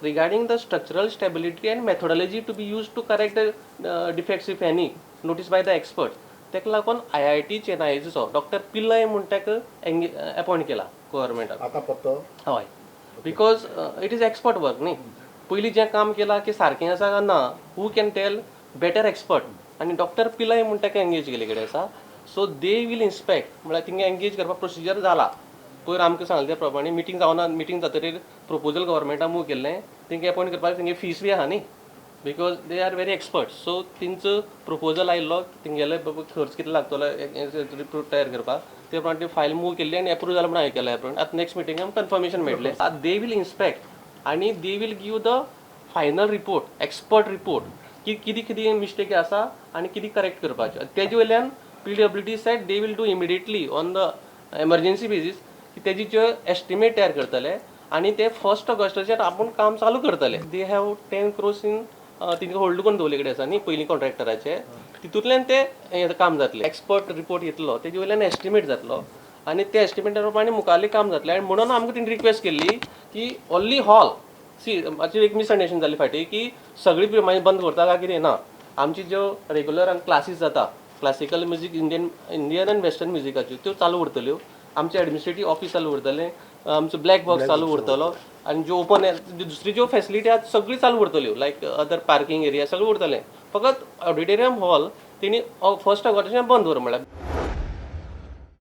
regarding the structural stability and methodology to be used to correct the defects if any noticed by the experts. तेका लागून IIT चेन्नईचो doctor Pillai म्हणून ताका appoint केला गव्हर्मेंटान. आता पत्तो हय because it is expert work न्ही. पयलीं जें काम केलां की सारकें आसा काय ना who can tell better expert आनी डॉक्टर पिल्लय म्हणून ताका एंगेज केले कडेन आसा. सो दे वील इन्स्पेक्ट म्हळ्यार थिंगा एंगेज करपाक प्रोसिजर जाला. पयर आमकां सांगले त्या प्रमाणे मिटींग जावना मिटींग जातकीर प्रपोजल गव्हर्मेंटान मूव केल्लें तेंगे अपॉइंट करपाक तेंगे फीस बी आहा न्ही because they are very expert. So तेंचो प्रपोजल आयिल्लो तेंगेले खर्च कितलो लागतलो रिपोर्ट तयार करपाक ते प्रमाणे ती फायल मूव केल्ली आनी एप्रूव जालें म्हणून आयकलें एप्रूव. आतां नेक्स्ट मिटींग आमकां कन्फर्मेशन मेळटलें. दे वील इन्स्पेक्ट आनी they will give the final report expert report की कितें कितें मिस्टेक आसा आनी कितें करेक्ट करपाचें. तेजे वयल्यान PWD set they will do immediately on the emergency basis की तेजी जे एस्टिमेट तयार करतले आनी ते 1 ऑगस्टाचेर आपूण काम चालू करतले. दे हॅव 10 crores इन तिंका होल्ड करून दवरले कडेन आसा न्ही पयलीं कॉन्ट्रॅक्टराचे तितूंतल्यान ते काम जातलें. एक्सपर्ट रिपोर्ट येतलो तेजे वयल्यान एस्टिमेट जातलो आनी ते एस्टिमेटा प्रमाणे मुखारलें काम जातलें. आनी म्हणून आमकां तेणी रिक्वेस्ट केल्ली की ओन्ली हॉल मातशी एक मिसअंडरस्टँडिंग जाली फाटीं की सगळी मागीर बंद करता काय कितें ना. आमची ज्यो रेग्युलर क्लासीस जाता क्लासिकल म्युजीक इंडियन आनी वेस्टर्न म्युजिकाच्यो त्यो चालू उरतल्यो. आमचें एडमिनिस्ट्रेटीव ऑफिस चालू उरतलें. आमचो ब्लॅक बॉक्स चालू उरतलो आनी ज्यो ओपन दुसरी ज्यो फॅसिलिटी आसा सगळी चालू उरतल्यो लायक अदर पार्किंग एरिया सगळें उरतलें. फकत ऑडिटोरियम हॉल तेणी 1 ऑगस्टाच्यान बंद दवर म्हळ्यार.